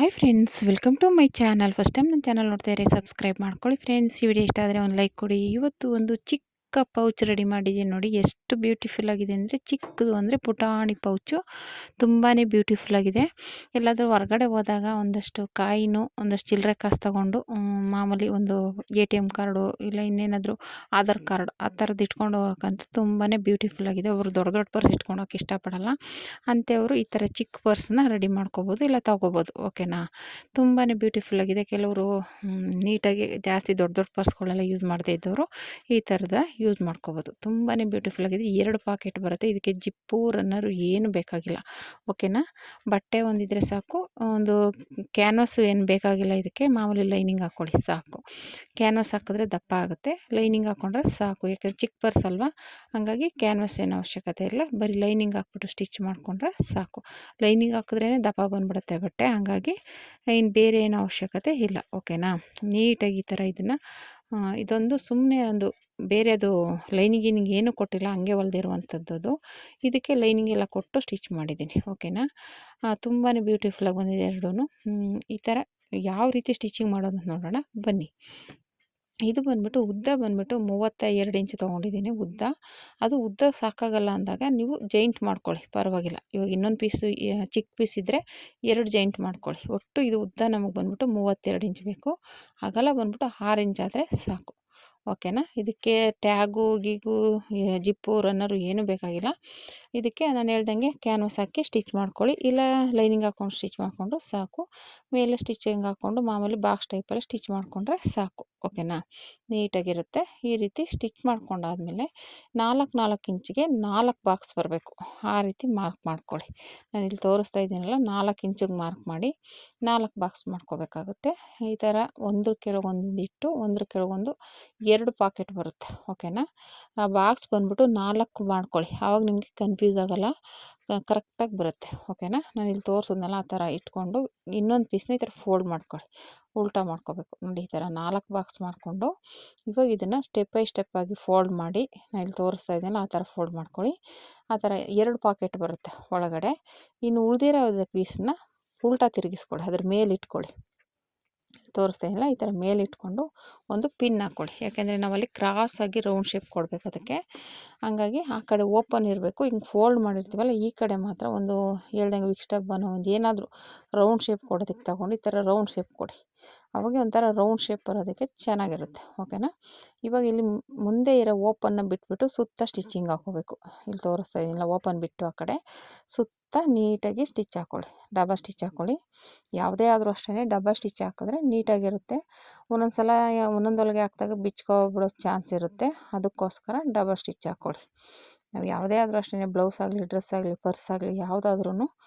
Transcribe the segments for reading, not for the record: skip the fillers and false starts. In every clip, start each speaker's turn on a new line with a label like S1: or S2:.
S1: Hi friends, welcome to my channel. First time ನನ್ನ channel ನೋಡ್ತಾ ಇದ್ರೆ ಸಬ್ಸ್ಕ್ರೈಬ್ ಮಾಡ್ಕೊಳ್ಳಿ ಫ್ರೆಂಡ್ಸ್. ಈ ವಿಡಿಯೋ ಇಷ್ಟ ಆದರೆ ಒಂದು ಲೈಕ್ ಕೊಡಿ. ಇವತ್ತು ಒಂದು ಚಿಕ್ಕ ಪೌಚ್ ರೆಡಿ ಮಾಡಿದ್ದೀನಿ ನೋಡಿ. ಎಷ್ಟು ಬ್ಯೂಟಿಫುಲ್ ಆಗಿದೆ ಅಂದರೆ, ಚಿಕ್ಕದು ಅಂದರೆ ಪುಟಾಣಿ ಪೌಚು, ತುಂಬಾ ಬ್ಯೂಟಿಫುಲ್ ಆಗಿದೆ. ಎಲ್ಲಾದರೂ ಹೊರಗಡೆ ಹೋದಾಗ ಒಂದಷ್ಟು ಕಾಯಿನೂ ಒಂದಷ್ಟು ಚಿಲ್ಲರೆ ಕಾಸು ತೊಗೊಂಡು, ಮಾಮೂಲಿ ಒಂದು ATM ಕಾರ್ಡು ಇಲ್ಲ ಇನ್ನೇನಾದರೂ ಆಧಾರ್ ಕಾರ್ಡ್ ಆ ಥರದ್ದು ಇಟ್ಕೊಂಡು ಹೋಗೋಕ್ಕಂತೂ ತುಂಬಾ ಬ್ಯೂಟಿಫುಲ್ ಆಗಿದೆ. ಅವರು ದೊಡ್ಡ ದೊಡ್ಡ ಪರ್ಸ್ ಇಟ್ಕೊಂಡು ಹೋಗೋಕ್ಕೆ ಇಷ್ಟಪಡಲ್ಲ. ಅಂಥವರು ಈ ಥರ ಚಿಕ್ಕ ಪರ್ಸ್ನ ರೆಡಿ ಮಾಡ್ಕೋಬೋದು, ಇಲ್ಲ ತೊಗೋಬೋದು. ಓಕೆನಾ? ತುಂಬಾ ಬ್ಯೂಟಿಫುಲ್ ಆಗಿದೆ. ಕೆಲವರು ನೀಟಾಗಿ ಜಾಸ್ತಿ ದೊಡ್ಡ ದೊಡ್ಡ ಪರ್ಸ್ಗಳೆಲ್ಲ ಯೂಸ್ ಮಾಡದೇ ಇದ್ದವರು ಈ ಥರದ ಯೂಸ್ ಮಾಡ್ಕೋಬೋದು. ತುಂಬಾ ಬ್ಯೂಟಿಫುಲ್ ಆಗಿದೆ. 2 ಪಾಕೆಟ್ ಬರುತ್ತೆ. ಇದಕ್ಕೆ ಜಿಪ್ಪು ರನ್ನರು ಏನು ಬೇಕಾಗಿಲ್ಲ. ಓಕೆನಾ? ಬಟ್ಟೆ ಒಂದಿದ್ರೆ ಸಾಕು. ಒಂದು ಕ್ಯಾನ್ವಾಸು ಏನು ಬೇಕಾಗಿಲ್ಲ. ಇದಕ್ಕೆ ಮಾಮೂಲಿ ಲೈನಿಂಗ್ ಹಾಕ್ಕೊಳ್ಳಿ ಸಾಕು. ಕ್ಯಾನ್ವಾಸ್ ಹಾಕಿದ್ರೆ ದಪ್ಪ ಆಗುತ್ತೆ, ಲೈನಿಂಗ್ ಹಾಕ್ಕೊಂಡ್ರೆ ಸಾಕು. ಯಾಕಂದರೆ ಚಿಕ್ಕ ಪರ್ಸ್ ಅಲ್ವಾ, ಹಾಗಾಗಿ ಕ್ಯಾನ್ವಾಸ್ ಏನು ಅವಶ್ಯಕತೆ ಇಲ್ಲ. ಬರೀ ಲೈನಿಂಗ್ ಹಾಕ್ಬಿಟ್ಟು ಸ್ಟಿಚ್ ಮಾಡಿಕೊಂಡ್ರೆ ಸಾಕು. ಲೈನಿಂಗ್ ಹಾಕಿದ್ರೇ ದಪ್ಪ ಬಂದುಬಿಡುತ್ತೆ ಬಟ್ಟೆ, ಹಾಗಾಗಿ ಇನ್ನು ಬೇರೆ ಏನೋ ಅವಶ್ಯಕತೆ ಇಲ್ಲ. ಓಕೆನಾ? ನೀಟಾಗಿ ಈ ಥರ ಇದೊಂದು ಸುಮ್ಮನೆ ಒಂದು ಬೇರೆದು ಲೈನಿಂಗ್ ಏನೂ ಕೊಟ್ಟಿಲ್ಲ, ಹಂಗೆ ಹೊಲ್ದಿರುವಂಥದ್ದು. ಇದಕ್ಕೆ ಲೈನಿಂಗ್ ಎಲ್ಲ ಕೊಟ್ಟು ಸ್ಟಿಚ್ ಮಾಡಿದ್ದೀನಿ. ಓಕೆನಾ? ತುಂಬಾ ಬ್ಯೂಟಿಫುಲ್ಲಾಗಿ ಬಂದಿದೆ ಎರಡೂ. ಈ ಥರ ಯಾವ ರೀತಿ ಸ್ಟಿಚಿಂಗ್ ಮಾಡೋದು ನೋಡೋಣ ಬನ್ನಿ. ಇದು ಬಂದ್ಬಿಟ್ಟು ಉದ್ದ ಬಂದ್ಬಿಟ್ಟು 32 ಇಂಚ್ ತೊಗೊಂಡಿದ್ದೀನಿ ಉದ್ದ. ಅದು ಉದ್ದ ಸಾಕಾಗಲ್ಲ ಅಂದಾಗ ನೀವು ಜಾಯಿಂಟ್ ಮಾಡ್ಕೊಳ್ಳಿ, ಪರವಾಗಿಲ್ಲ. ಇವಾಗ ಇನ್ನೊಂದು ಪೀಸು ಚಿಕ್ಕ ಪೀಸ್ ಇದ್ದರೆ 2 ಜಾಯಿಂಟ್ ಮಾಡ್ಕೊಳ್ಳಿ. ಒಟ್ಟು ಇದು ಉದ್ದ ನಮಗೆ ಬಂದ್ಬಿಟ್ಟು 32 ಇಂಚ್ ಬೇಕು. ಅಗಲ ಬಂದ್ಬಿಟ್ಟು 6 ಇಂಚ್ ಆದರೆ ಸಾಕು. ಓಕೆನಾ? ಇದಕ್ಕೆ ಟ್ಯಾಗು ಗೀಗು ಜಿಪ್ಪು ರನ್ನರು ಏನೂ ಬೇಕಾಗಿಲ್ಲ. ಇದಕ್ಕೆ ನಾನು ಹೇಳ್ದಂಗೆ ಕ್ಯಾನ್ವಾಸ್ ಹಾಕಿ ಸ್ಟಿಚ್ ಮಾಡ್ಕೊಳ್ಳಿ, ಇಲ್ಲ ಲೈನಿಂಗ್ ಹಾಕ್ಕೊಂಡು ಸ್ಟಿಚ್ ಮಾಡಿಕೊಂಡು ಸಾಕು. ಮೇಲೆ ಸ್ಟಿಚಿಂಗ್ ಹಾಕ್ಕೊಂಡು ಮಾಮೂಲಿ ಬಾಕ್ಸ್ ಟೈಪಲ್ಲಿ ಸ್ಟಿಚ್ ಮಾಡಿಕೊಂಡ್ರೆ ಸಾಕು. ಓಕೆನಾ? ನೀಟಾಗಿರುತ್ತೆ. ಈ ರೀತಿ ಸ್ಟಿಚ್ ಮಾಡ್ಕೊಂಡಾದಮೇಲೆ 4 ಇಂಚಿಗೆ 4 ಬಾಕ್ಸ್ ಬರಬೇಕು. ಆ ರೀತಿ ಮಾರ್ಕ್ ಮಾಡ್ಕೊಳ್ಳಿ. ನಾನು ಇಲ್ಲಿ ತೋರಿಸ್ತಾ ಇದ್ದೀನಲ್ಲ, 4 ಇಂಚಿಗೆ ಮಾರ್ಕ್ ಮಾಡಿ 4 ಬಾಕ್ಸ್ ಮಾಡ್ಕೋಬೇಕಾಗುತ್ತೆ. ಈ ಥರ ಒಂದ್ರ ಕೆಳಗೊಂದು ಇಟ್ಟು ಒಂದ್ರ ಕೆಳಗೊಂದು 2 ಪಾಕೆಟ್ ಬರುತ್ತೆ. ಓಕೆನಾ? ಆ ಬಾಕ್ಸ್ ಬಂದ್ಬಿಟ್ಟು 4 ಮಾಡ್ಕೊಳ್ಳಿ, ಆವಾಗ ನಿಮಗೆ ಕನ್ಫ್ಯೂಸ್ ಆಗೋಲ್ಲ, ಕರೆಕ್ಟಾಗಿ ಬರುತ್ತೆ. ಓಕೆನಾ? ನಾನು ಇಲ್ಲಿ ತೋರಿಸಿದ್ನಲ್ಲ ಆ ಥರ ಇಟ್ಕೊಂಡು ಇನ್ನೊಂದು ಪೀಸ್ನ ಈ ಥರ ಫೋಲ್ಡ್ ಮಾಡ್ಕೊಳ್ಳಿ, ಉಲ್ಟಾ ಮಾಡ್ಕೋಬೇಕು ನೋಡಿ. ಈ ಥರ 4 ಬಾಕ್ಸ್ ಮಾಡಿಕೊಂಡು ಇವಾಗ ಇದನ್ನು ಸ್ಟೆಪ್ ಬೈ ಸ್ಟೆಪ್ ಆಗಿ ಫೋಲ್ಡ್ ಮಾಡಿ, ನಾನು ಇಲ್ಲಿ ತೋರಿಸ್ತಾ ಇದ್ದೀನಲ್ಲ ಆ ಥರ ಫೋಲ್ಡ್ ಮಾಡ್ಕೊಳ್ಳಿ. ಆ ಥರ 2 ಪಾಕೆಟ್ ಬರುತ್ತೆ ಒಳಗಡೆ. ಇನ್ನು ಉಳಿದಿರೋ ಪೀಸನ್ನ ಉಲ್ಟಾ ತಿರುಗಿಸ್ಕೊಳ್ಳಿ, ಅದ್ರ ಮೇಲೆ ಇಟ್ಕೊಳ್ಳಿ. ತೋರಿಸ್ತಾ ಇಲ್ಲ, ಈ ಥರ ಮೇಲೆ ಇಟ್ಕೊಂಡು ಒಂದು ಪಿನ್ ಹಾಕ್ಕೊಳ್ಳಿ. ಯಾಕೆಂದರೆ ನಾವಲ್ಲಿ ಕ್ರಾಸಾಗಿ ರೌಂಡ್ ಶೇಪ್ ಕೊಡಬೇಕು ಅದಕ್ಕೆ, ಹಂಗಾಗಿ ಆ ಕಡೆ ಓಪನ್ ಇರಬೇಕು. ಹಿಂಗೆ ಫೋಲ್ಡ್ ಮಾಡಿರ್ತೀವಲ್ಲ, ಈ ಕಡೆ ಮಾತ್ರ ಒಂದು ಹೇಳ್ದಂಗೆ ವಿಕ್ ಸ್ಟಬ್ಬನೋ ಒಂದು ಏನಾದರೂ ರೌಂಡ್ ಶೇಪ್ ಕೊಡೋದಕ್ಕೆ ತಗೊಂಡು ಈ ಥರ ರೌಂಡ್ ಶೇಪ್ ಕೊಡಿ. ಅವಾಗ ಒಂಥರ ರೌಂಡ್ ಶೇಪ್ ಬರೋದಕ್ಕೆ ಚೆನ್ನಾಗಿರುತ್ತೆ. ಓಕೆನಾ? ಇವಾಗ ಇಲ್ಲಿ ಮುಂದೆ ಇರೋ ಓಪನ್ನ ಬಿಟ್ಬಿಟ್ಟು ಸುತ್ತ ಸ್ಟಿಚಿಂಗ್ ಹಾಕ್ಕೋಬೇಕು. ಇಲ್ಲಿ ತೋರಿಸ್ತಾ ಇದ್ದೀನಿಲ್ಲ, ಓಪನ್ ಬಿಟ್ಟು ಆ ಕಡೆ ಸುತ್ತ ನೀಟಾಗಿ ಸ್ಟಿಚ್ ಹಾಕ್ಕೊಳ್ಳಿ, ಡಬಲ್ ಸ್ಟಿಚ್ ಹಾಕ್ಕೊಳ್ಳಿ. ಯಾವುದೇ ಆದರೂ ಅಷ್ಟೇ ಡಬಲ್ ಸ್ಟಿಚ್ ಹಾಕಿದ್ರೆ ನೀಟಾಗಿರುತ್ತೆ. ಒಂದೊಂದು ಸಲ ಒಂದೊಂದೊಳಗೆ ಹಾಕಿದಾಗ ಬಿಚ್ಕೊಬಿಡೋ ಚಾನ್ಸ್ ಇರುತ್ತೆ, ಅದಕ್ಕೋಸ್ಕರ ಡಬಲ್ ಸ್ಟಿಚ್ ಹಾಕ್ಕೊಳ್ಳಿ. ನಾವು ಯಾವುದೇ ಆದರೂ ಅಷ್ಟೇ, ಬ್ಲೌಸ್ ಆಗಲಿ ಡ್ರೆಸ್ ಆಗಲಿ ಪರ್ಸ್ ಆಗಲಿ ಯಾವುದಾದ್ರೂ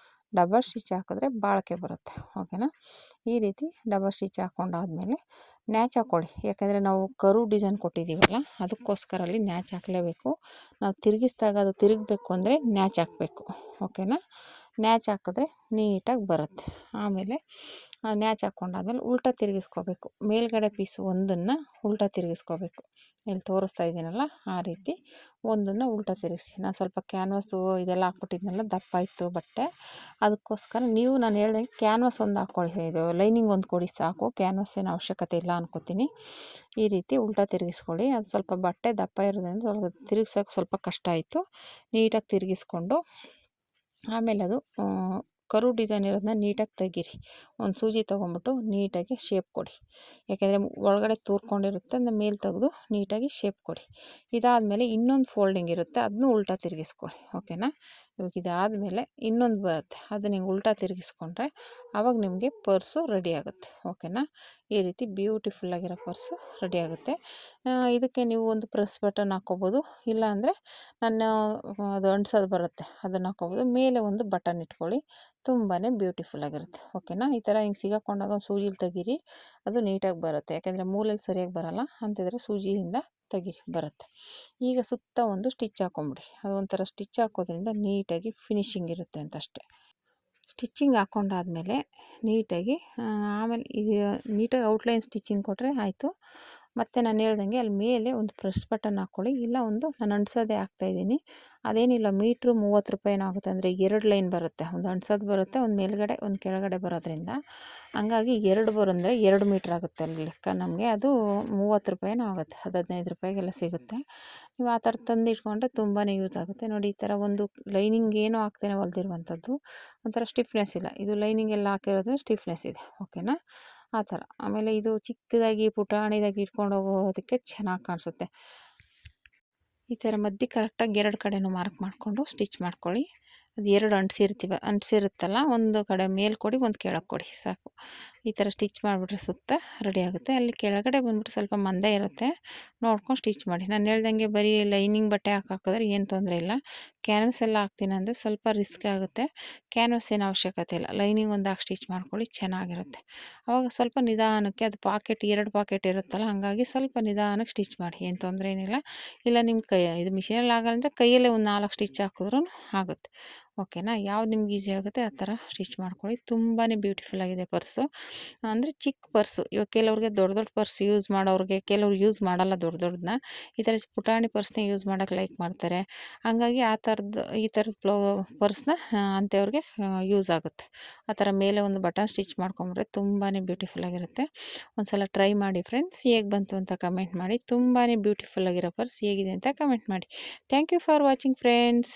S1: ಡಬಲ್ ಸ್ಟಿಚ್ ಹಾಕಿದ್ರೆ ಬಾಳಿಕೆ ಬರುತ್ತೆ. ಓಕೆನಾ? ಈ ರೀತಿ ಡಬಲ್ ಸ್ಟಿಚ್ ಹಾಕ್ಕೊಂಡಾದ್ಮೇಲೆ ನ್ಯಾಚ್ ಹಾಕ್ಕೊಳ್ಳಿ. ಯಾಕಂದರೆ ನಾವು ಕರು ಡಿಸೈನ್ ಕೊಟ್ಟಿದ್ದೀವಲ್ಲ, ಅದಕ್ಕೋಸ್ಕರ ಅಲ್ಲಿ ನ್ಯಾಚ್ ಹಾಕಲೇಬೇಕು. ನಾವು ತಿರುಗಿಸಿದಾಗ ಅದು ತಿರುಗಬೇಕು ಅಂದರೆ ನ್ಯಾಚ್ ಹಾಕಬೇಕು. ಓಕೆನಾ? ನ್ಯಾಚ್ ಹಾಕಿದ್ರೆ ನೀಟಾಗಿ ಬರುತ್ತೆ. ಆಮೇಲೆ ನ್ಯಾಚ್ ಹಾಕ್ಕೊಂಡಾದ್ಮೇಲೆ ಉಲ್ಟಾ ತಿರುಗಿಸ್ಕೋಬೇಕು. ಮೇಲ್ಗಡೆ ಪೀಸು ಒಂದನ್ನು ಉಲ್ಟಾ ತಿರುಗಿಸ್ಕೋಬೇಕು. ಇಲ್ಲಿ ತೋರಿಸ್ತಾ ಇದ್ದೀನಲ್ಲ ಆ ರೀತಿ ಒಂದನ್ನು ಉಲ್ಟಾ ತಿರುಗಿಸಿ. ನಾನು ಸ್ವಲ್ಪ ಕ್ಯಾನ್ವಾಸು ಇದೆಲ್ಲ ಹಾಕ್ಬಿಟ್ಟಿದ್ನಲ್ಲ, ದಪ್ಪ ಇತ್ತು ಬಟ್ಟೆ, ಅದಕ್ಕೋಸ್ಕರ ನೀವು ನಾನು ಹೇಳ್ದಂಗೆ ಕ್ಯಾನ್ವಾಸ್ ಒಂದು ಹಾಕ್ಕೊಳ್ಳಿ, ಇದು ಲೈನಿಂಗ್ ಒಂದು ಕೊಡಿ ಸಾಕು. ಕ್ಯಾನ್ವಾಸ್ ಏನು ಅವಶ್ಯಕತೆ ಇಲ್ಲ ಅನ್ಕೋತೀನಿ. ಈ ರೀತಿ ಉಲ್ಟಾ ತಿರುಗಿಸ್ಕೊಳ್ಳಿ. ಅದು ಸ್ವಲ್ಪ ಬಟ್ಟೆ ದಪ್ಪ ಇರೋದ್ರಿಂದ ಸ್ವಲ್ಪ ತಿರುಗ್ಸೋಕೆ ಸ್ವಲ್ಪ ಕಷ್ಟ ಆಯಿತು. ನೀಟಾಗಿ ತಿರುಗಿಸ್ಕೊಂಡು ಆಮೇಲೆ ಅದು ಕರು ಡಿಸೈನ್ ಇರೋದನ್ನ ನೀಟಾಗಿ ತೆಗೀರಿ. ಒಂದು ಸೂಜಿ ತೊಗೊಂಬಿಟ್ಟು ನೀಟಾಗಿ ಶೇಪ್ ಕೊಡಿ. ಯಾಕೆಂದರೆ ಒಳಗಡೆ ತೂರ್ಕೊಂಡಿರುತ್ತೆ, ಅದನ್ನ ಮೇಲೆ ತೆಗೆದು ನೀಟಾಗಿ ಶೇಪ್ ಕೊಡಿ. ಇದಾದಮೇಲೆ ಇನ್ನೊಂದು ಫೋಲ್ಡಿಂಗ್ ಇರುತ್ತೆ, ಅದನ್ನೂ ಉಲ್ಟಾ ತಿರುಗಿಸ್ಕೊಳ್ಳಿ. ಓಕೆನಾ? ಇವಾಗ ಇದಾದಮೇಲೆ ಇನ್ನೊಂದು ಬರುತ್ತೆ, ಅದನ್ನ ಹಿಂಗೆ ಉಲ್ಟಾ ತಿರುಗಿಸ್ಕೊಂಡ್ರೆ ಆವಾಗ ನಿಮಗೆ ಪರ್ಸು ರೆಡಿ ಆಗುತ್ತೆ. ಓಕೆನಾ? ಈ ರೀತಿ ಬ್ಯೂಟಿಫುಲ್ಲಾಗಿರೋ ಪರ್ಸು ರೆಡಿ ಆಗುತ್ತೆ. ಇದಕ್ಕೆ ನೀವು ಒಂದು ಪ್ರೆಸ್ ಬಟನ್ ಹಾಕ್ಕೋಬೋದು, ಇಲ್ಲಾಂದರೆ ನಾನು ಅದು ಅಂಟ್ಸೋದು ಬರುತ್ತೆ ಅದನ್ನು ಹಾಕ್ಕೋಬೋದು. ಮೇಲೆ ಒಂದು ಬಟನ್ ಇಟ್ಕೊಳ್ಳಿ, ತುಂಬಾ ಬ್ಯೂಟಿಫುಲ್ಲಾಗಿರುತ್ತೆ. ಓಕೆನಾ? ಈ ಥರ ಹಿಂಗೆ ಸಿಗಾಕೊಂಡಾಗ ಒಂದು ಸೂಜಿಲಿ ತೆಗೀರಿ, ಅದು ನೀಟಾಗಿ ಬರುತ್ತೆ. ಯಾಕೆಂದರೆ ಮೂಲೆಯಲ್ಲಿ ಸರಿಯಾಗಿ ಬರೋಲ್ಲ ಅಂತಿದ್ರೆ ಸೂಜಿಯಿಂದ ತೆಗೀರಿ, ಬರುತ್ತೆ. ಈಗ ಸುತ್ತ ಒಂದು ಸ್ಟಿಚ್ ಹಾಕ್ಕೊಂಬಿಡಿ. ಅದು ಒಂಥರ ಸ್ಟಿಚ್ ಹಾಕೋದ್ರಿಂದ ನೀಟಾಗಿ ಫಿನಿಶಿಂಗ್ ಇರುತ್ತೆ ಅಂತ ಅಷ್ಟೇ. ಸ್ಟಿಚ್ಚಿಂಗ್ ಹಾಕ್ಕೊಂಡಾದ್ಮೇಲೆ ನೀಟಾಗಿ ಆಮೇಲೆ ಈಗ ನೀಟಾಗಿ ಔಟ್ಲೈನ್ ಸ್ಟಿಚ್ಚಿಂಗ್ ಕೊಟ್ಟರೆ ಆಯಿತು. ಮತ್ತು ನಾನು ಹೇಳ್ದಂಗೆ ಅಲ್ಲಿ ಮೇಲೆ ಒಂದು ಪ್ರೆಸ್ ಬಟನ್ ಹಾಕ್ಕೊಳ್ಳಿ, ಇಲ್ಲ ಒಂದು ನಾನು ಅಂಟ್ಸೋದೇ ಹಾಕ್ತಾಯಿದ್ದೀನಿ, ಅದೇನಿಲ್ಲ ಮೀಟ್ರು 30 ರೂಪಾಯಿನೋ ಆಗುತ್ತೆ. ಅಂದರೆ 2 ಲೈನ್ ಬರುತ್ತೆ, ಒಂದು ಅಂಟ್ಸೋದು ಬರುತ್ತೆ, ಒಂದು ಮೇಲ್ಗಡೆ ಒಂದು ಕೆಳಗಡೆ ಬರೋದ್ರಿಂದ ಹಂಗಾಗಿ 2 ಬರಂದರೆ 2 ಮೀಟ್ರ್ ಆಗುತ್ತೆ ಅಲ್ಲಿ ಲೆಕ್ಕ ನಮಗೆ. ಅದು 30 ರೂಪಾಯಿನೋ ಆಗುತ್ತೆ, ಅದು 15 ರೂಪಾಯಿಗೆಲ್ಲ ಸಿಗುತ್ತೆ. ನೀವು ಆ ಥರ ತಂದು ಇಟ್ಕೊಂಡ್ರೆ ತುಂಬಾ ಯೂಸ್ ಆಗುತ್ತೆ. ನೋಡಿ ಈ ಥರ ಒಂದು ಲೈನಿಂಗ್ ಏನೂ ಹಾಕ್ದೇನೆ ಹೊಲ್ದಿರುವಂಥದ್ದು, ಒಂಥರ ಸ್ಟಿಫ್ನೆಸ್ ಇಲ್ಲ, ಇದು ಲೈನಿಂಗ್ ಎಲ್ಲ ಹಾಕಿರೋದು ಸ್ಟಿಫ್ನೆಸ್ ಇದೆ. ಓಕೆನಾ, ಆ ಥರ. ಆಮೇಲೆ ಇದು ಚಿಕ್ಕದಾಗಿ ಪುಟಾಣಿದಾಗಿ ಇಟ್ಕೊಂಡು ಹೋಗೋದಕ್ಕೆ ಚೆನ್ನಾಗಿ ಕಾಣಿಸುತ್ತೆ. ಈ ಥರ ಮಧ್ಯೆ ಕರೆಕ್ಟಾಗಿ 2 ಕಡೆನೂ ಮಾರ್ಕ್ ಮಾಡಿಕೊಂಡು ಸ್ಟಿಚ್ ಮಾಡ್ಕೊಳ್ಳಿ. ಅದು 2 ಅಂಟಿಸಿರುತ್ತಲ್ಲ, ಒಂದು ಕಡೆ ಮೇಲೆ ಕೊಡಿ, ಒಂದು ಕೆಳಗೆ ಕೊಡಿ, ಸಾಕು. ಈ ಥರ ಸ್ಟಿಚ್ ಮಾಡಿಬಿಟ್ರೆ ಸುತ್ತ ರೆಡಿ ಆಗುತ್ತೆ. ಅಲ್ಲಿ ಕೆಳಗಡೆ ಬಂದ್ಬಿಟ್ಟು ಸ್ವಲ್ಪ ಮಂದ ಇರುತ್ತೆ, ನೋಡ್ಕೊಂಡು ಸ್ಟಿಚ್ ಮಾಡಿ. ನಾನು ಹೇಳ್ದಂಗೆ ಬರೀ ಲೈನಿಂಗ್ ಬಟ್ಟೆ ಹಾಕಿದ್ರೆ ಏನು ತೊಂದರೆ ಇಲ್ಲ. ಕ್ಯಾನ್ವಸ್ ಎಲ್ಲ ಹಾಕ್ತೀನಿ ಅಂದರೆ ಸ್ವಲ್ಪ ರಿಸ್ಕ್ ಆಗುತ್ತೆ. ಕ್ಯಾನ್ವಸ್ ಏನು ಅವಶ್ಯಕತೆ ಇಲ್ಲ, ಲೈನಿಂಗ್ ಒಂದು ಹಾಕಿ ಸ್ಟಿಚ್ ಮಾಡ್ಕೊಳ್ಳಿ, ಚೆನ್ನಾಗಿರುತ್ತೆ. ಆವಾಗ ಸ್ವಲ್ಪ ನಿಧಾನಕ್ಕೆ, ಅದು ಪಾಕೆಟ್ 2 ಪಾಕೆಟ್ ಇರುತ್ತಲ್ಲ, ಹಾಗಾಗಿ ಸ್ವಲ್ಪ ನಿಧಾನಕ್ಕೆ ಸ್ಟಿಚ್ ಮಾಡಿ, ಏನು ತೊಂದರೆ ಏನಿಲ್ಲ. ಇಲ್ಲ ನಿಮ್ಮ ಇದು ಮಿಷಿನಲ್ಲಿ ಆಗಲ್ಲ ಅಂದರೆ ಕೈಯಲ್ಲೇ ಒಂದು 4 ಸ್ಟಿಚ್ ಹಾಕಿದ್ರೂ ಆಗುತ್ತೆ. ಓಕೆನಾ, ಯಾವ್ದು ನಿಮ್ಗೆ ಈಸಿ ಆಗುತ್ತೆ ಆ ಥರ ಸ್ಟಿಚ್ ಮಾಡ್ಕೊಳ್ಳಿ. ತುಂಬಾ ಬ್ಯೂಟಿಫುಲ್ಲಾಗಿದೆ ಪರ್ಸು. ಅಂದರೆ ಚಿಕ್ಕ ಪರ್ಸು. ಇವಾಗ ಕೆಲವ್ರಿಗೆ ದೊಡ್ಡ ದೊಡ್ಡ ಪರ್ಸ್ ಯೂಸ್ ಮಾಡೋರಿಗೆ, ಕೆಲವ್ರು ಯೂಸ್ ಮಾಡಲ್ಲ ದೊಡ್ಡದನ್ನ. ಈ ಥರ ಪುಟಾಣಿ ಪರ್ಸ್ನ ಯೂಸ್ ಮಾಡೋಕ್ಕೆ ಲೈಕ್ ಮಾಡ್ತಾರೆ. ಹಾಗಾಗಿ ಈ ಥರದ ಪರ್ಸ್ನ ಅಂಥವ್ರಿಗೆ ಯೂಸ್ ಆಗುತ್ತೆ. ಆ ಥರ ಮೇಲೆ ಒಂದು ಬಟನ್ ಸ್ಟಿಚ್ ಮಾಡ್ಕೊಂಬಿಟ್ರೆ ತುಂಬಾ ಬ್ಯೂಟಿಫುಲ್ಲಾಗಿರುತ್ತೆ. ಒಂದು ಸಲ ಟ್ರೈ ಮಾಡಿ ಫ್ರೆಂಡ್ಸ್, ಹೇಗೆ ಬಂತು ಅಂತ ಕಮೆಂಟ್ ಮಾಡಿ. ತುಂಬಾ ಬ್ಯೂಟಿಫುಲ್ಲಾಗಿರೋ ಪರ್ಸ್ ಹೇಗಿದೆ ಅಂತ ಕಮೆಂಟ್ ಮಾಡಿ. Thank you for watching friends.